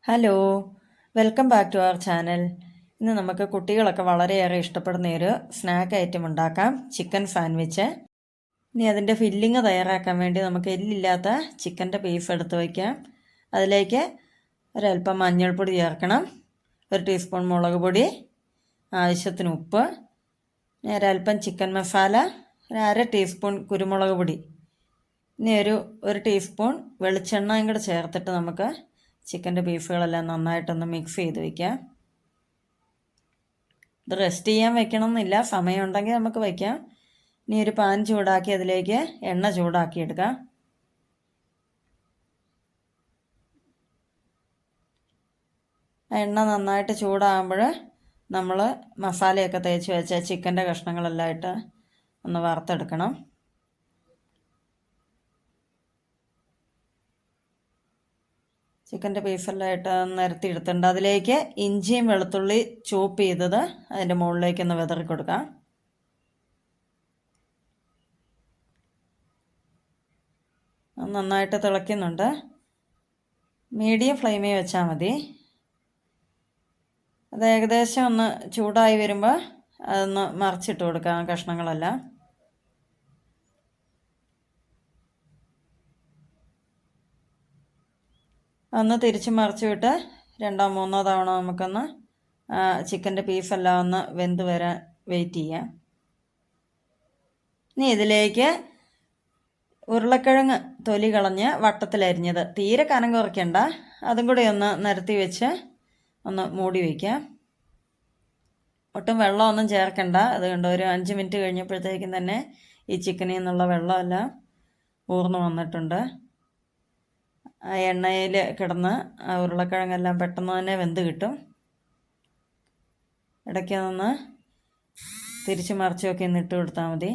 Hello, welcome back to our channel. ഇന്ന് നമുക്ക് കുട്ടികളൊക്കെ വളരെയേറെ ഇഷ്ടപ്പെടുന്ന ഒരു സ്നാക്ക് ഐറ്റം ഉണ്ടാക്കാം, ചിക്കൻ സാൻഡ്വിച്ച്. ഇനി അതിൻ്റെ ഫില്ലിങ് തയ്യാറാക്കാൻ വേണ്ടി നമുക്ക് എല്ലില്ലാത്ത ചിക്കൻ്റെ പീസ് എടുത്ത് വയ്ക്കാം. അതിലേക്ക് ഒരൽപ്പം മഞ്ഞൾപ്പൊടി ചേർക്കണം, 1 ടീസ്പൂൺ മുളക് പൊടി, ആവശ്യത്തിന് ഉപ്പ്, ഒരൽപ്പം ചിക്കൻ മസാല, 1/2 ടീസ്പൂൺ കുരുമുളക് പൊടി. ഇനി ഒരു ടീസ്പൂൺ വെളിച്ചെണ്ണയും കൂടെ ചേർത്തിട്ട് നമുക്ക് ചിക്കൻ്റെ പീസുകളെല്ലാം നന്നായിട്ടൊന്ന് മിക്സ് ചെയ്ത് വയ്ക്കാം. ഇത് റെസ്റ്റ് ചെയ്യാൻ വെക്കണം എന്നില്ല, സമയമുണ്ടെങ്കിൽ നമുക്ക് വയ്ക്കാം. ഇനി ഒരു പാൻ ചൂടാക്കി അതിലേക്ക് എണ്ണ ചൂടാക്കിയെടുക്കാം. എണ്ണ നന്നായിട്ട് ചൂടാകുമ്പോൾ നമ്മൾ മസാലയൊക്കെ തേച്ച് വെച്ച ചിക്കൻ്റെ കഷ്ണങ്ങളെല്ലാം ഇട്ട് ഒന്ന് വറുത്തെടുക്കണം. ചിക്കൻ്റെ പീസെല്ലാം ഇട്ട് നിരത്തിയെടുത്തിട്ടുണ്ട്. അതിലേക്ക് ഇഞ്ചിയും വെളുത്തുള്ളി ചോപ്പ് ചെയ്തത് അതിൻ്റെ മുകളിലേക്കൊന്ന് വിതറി കൊടുക്കാം. നന്നായിട്ട് തിളയ്ക്കുന്നുണ്ട്. മീഡിയം ഫ്ലെയിമിൽ വെച്ചാൽ മതി. അത് ഏകദേശം ഒന്ന് ചൂടായി വരുമ്പോൾ അതൊന്ന് മറിച്ചിട്ട് കൊടുക്കാം കഷ്ണങ്ങളെല്ലാം. ഒന്ന് തിരിച്ച് മറിച്ച് വിട്ട് 2-3 തവണ നമുക്കൊന്ന് ചിക്കൻ്റെ പീസെല്ലാം ഒന്ന് വെന്ത് വരാൻ വെയിറ്റ് ചെയ്യാം. ഇനി ഇതിലേക്ക് ഉരുളക്കിഴങ്ങ് തൊലി കളഞ്ഞ് വട്ടത്തിലരിഞ്ഞത്, തീരെ കനം കുറയ്ക്കണ്ട, അതും കൂടി ഒന്ന് നിരത്തി വെച്ച് ഒന്ന് മൂടി വയ്ക്കാം. ഒട്ടും വെള്ളമൊന്നും ചേർക്കണ്ട. അതുകൊണ്ട് ഒരു 5 മിനിറ്റ് കഴിഞ്ഞപ്പോഴത്തേക്കും തന്നെ ഈ ചിക്കനിൽ നിന്നുള്ള വെള്ളമെല്ലാം ഊർന്നു വന്നിട്ടുണ്ട്. ആ എണ്ണയിൽ കിടന്ന് ആ ഉരുളക്കിഴങ്ങെല്ലാം പെട്ടെന്ന് തന്നെ വെന്ത് കിട്ടും. ഇടയ്ക്ക് നിന്ന് തിരിച്ച് മറിച്ചൊക്കെ ഒന്ന് ഇട്ട് കൊടുത്താൽ മതി.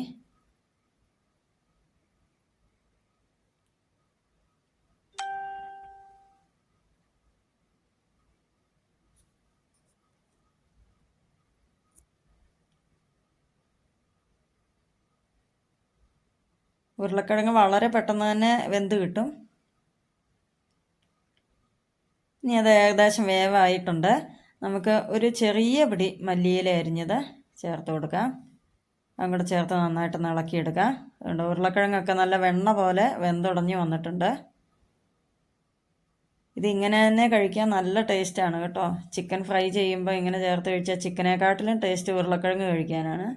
ഉരുളക്കിഴങ്ങ് വളരെ പെട്ടെന്ന് തന്നെ വെന്ത് കിട്ടും. ഇനി അത് ഏകദേശം വേവായിട്ടുണ്ട്. നമുക്ക് ഒരു ചെറിയ പിടി മല്ലിയില അരിഞ്ഞത് ചേർത്ത് കൊടുക്കാം. അങ്ങോട്ട് ചേർത്ത് നന്നായിട്ട് ഇളക്കിയെടുക്കാം. അതുകൊണ്ട് ഉരുളക്കിഴങ്ങൊക്കെ നല്ല വെണ്ണ പോലെ വെന്തുടഞ്ഞ് വന്നിട്ടുണ്ട്. ഇതിങ്ങനെ തന്നെ കഴിക്കാൻ നല്ല ടേസ്റ്റാണ് കേട്ടോ. ചിക്കൻ ഫ്രൈ ചെയ്യുമ്പോൾ ഇങ്ങനെ ചേർത്ത് കഴിച്ചാൽ ചിക്കനെക്കാട്ടിലും ടേസ്റ്റ് ഉരുളക്കിഴങ്ങ് കഴിക്കാനാണ്.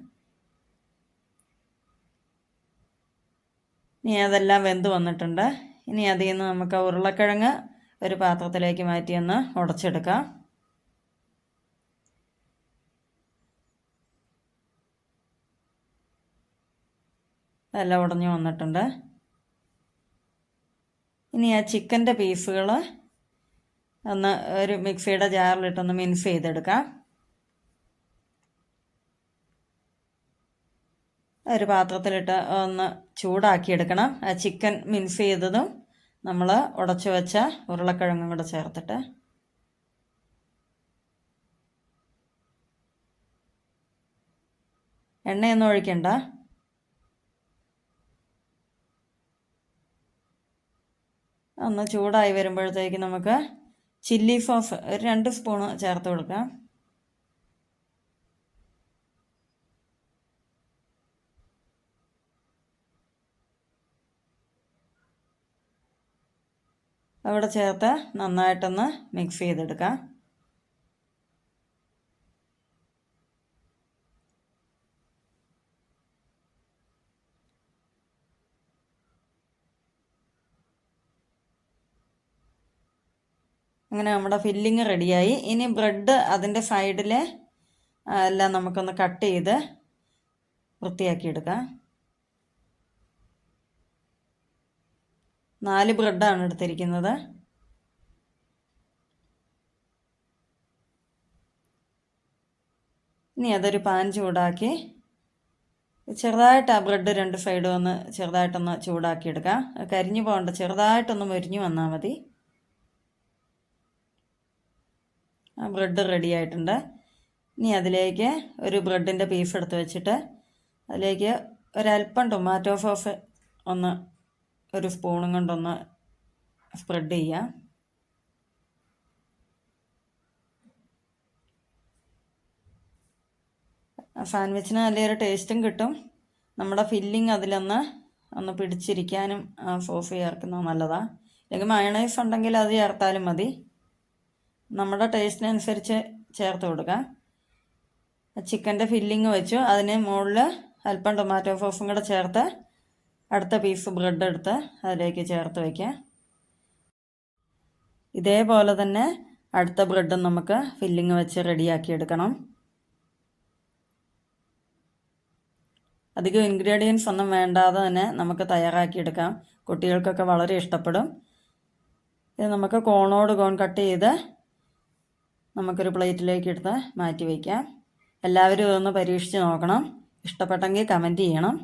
ഇനി അതെല്ലാം വെന്ത് വന്നിട്ടുണ്ട്. ഇനി അതിൽ നിന്ന് നമുക്ക് ഉരുളക്കിഴങ്ങ് ഒരു പാത്രത്തിലേക്ക് മാറ്റി ഒന്ന് ഉടച്ചെടുക്കാം. എല്ലാം ഉടഞ്ഞു വന്നിട്ടുണ്ട്. ഇനി ആ ചിക്കൻ്റെ പീസുകൾ ഒന്ന് ഒരു മിക്സിയുടെ ജാറിലിട്ടൊന്ന് മിക്സ് ചെയ്തെടുക്കാം. ഒരു പാത്രത്തിലിട്ട് ഒന്ന് ചൂടാക്കിയെടുക്കണം. ആ ചിക്കൻ മിക്സ് ചെയ്തതും നമ്മൾ ഉടച്ചു വെച്ച ഉരുളക്കിഴങ്ങും കൂടെ ചേർത്തിട്ട് എണ്ണയൊന്നും ഒഴിക്കണ്ട. ഒന്ന് ചൂടായി വരുമ്പോഴത്തേക്ക് നമുക്ക് ചില്ലി സോസ് ഒരു 2 സ്പൂണ് ചേർത്ത് കൊടുക്കാം. അവിടെ ചേർത്ത് നന്നായിട്ടൊന്ന് മിക്സ് ചെയ്തെടുക്കാം. അങ്ങനെ നമ്മുടെ ഫില്ലിങ് റെഡിയായി. ഇനി ബ്രെഡ് അതിൻ്റെ സൈഡിൽ എല്ലാം നമുക്കൊന്ന് കട്ട് ചെയ്ത് വൃത്തിയാക്കിയെടുക്കാം. 4 ബ്രെഡാണ് എടുത്തിരിക്കുന്നത്. ഇനി അതൊരു പാൻ ചൂടാക്കി ചെറുതായിട്ട് ആ ബ്രെഡ് 2 സൈഡും ഒന്ന് ചെറുതായിട്ടൊന്ന് ചൂടാക്കിയെടുക്കാം. കരിഞ്ഞു പോകണ്ട, ചെറുതായിട്ടൊന്ന് മൊരിഞ്ഞു വന്നാൽ മതി. ആ ബ്രെഡ് റെഡി ആയിട്ടുണ്ട്. ഇനി അതിലേക്ക് ഒരു ബ്രെഡിൻ്റെ പീസ് എടുത്ത് വെച്ചിട്ട് അതിലേക്ക് ഒരൽപ്പം ടൊമാറ്റോ സോസ് ഒന്ന് ഒരു സ്പൂണും കൊണ്ടൊന്ന് സ്പ്രെഡ് ചെയ്യാം. സാൻഡ്വിച്ചിന് നല്ലൊരു ടേസ്റ്റും കിട്ടും. നമ്മുടെ ഫില്ലിങ് അതിലൊന്ന് പിടിച്ചിരിക്കാനും സോസ് ചേർക്കുന്നത് നല്ലതാണ്. അല്ലെങ്കിൽ മയണൈസ് ഉണ്ടെങ്കിൽ അത് ചേർത്താലും മതി. നമ്മുടെ ടേസ്റ്റിനനുസരിച്ച് ചേർത്ത് കൊടുക്കാം. ചിക്കൻ്റെ ഫില്ലിങ് വെച്ചു. അതിന് മുകളിൽ അല്പം ടൊമാറ്റോ സോസും കൂടെ ചേർത്ത് അടുത്ത പീസ് ബ്രെഡ് എടുത്ത് അതിലേക്ക് ചേർത്ത് വയ്ക്കാം. ഇതേപോലെ തന്നെ അടുത്ത ബ്രെഡും നമുക്ക് ഫില്ലിങ് വെച്ച് റെഡിയാക്കി എടുക്കണം. അധികം ഇൻഗ്രീഡിയൻസ് ഒന്നും വേണ്ടാതെ തന്നെ നമുക്ക് തയ്യാറാക്കിയെടുക്കാം. കുട്ടികൾക്കൊക്കെ വളരെ ഇഷ്ടപ്പെടും. ഇത് നമുക്ക് കോണോട് കോൺ കട്ട് ചെയ്ത് നമുക്കൊരു പ്ലേറ്റിലേക്ക് എടുത്ത് മാറ്റി വയ്ക്കാം. എല്ലാവരും ഇതൊന്ന് പരീക്ഷിച്ച് നോക്കണം. ഇഷ്ടപ്പെട്ടെങ്കിൽ കമൻറ്റ് ചെയ്യണം.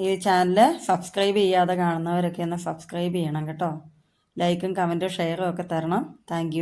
ഈ ചാനൽ സബ്സ്ക്രൈബ് ചെയ്യാതെ കാണുന്നവരൊക്കെ ഒന്ന് സബ്സ്ക്രൈബ് ചെയ്യണം കേട്ടോ. ലൈക്കും കമൻറ്റും ഷെയറും ഒക്കെ തരണം. Thank you.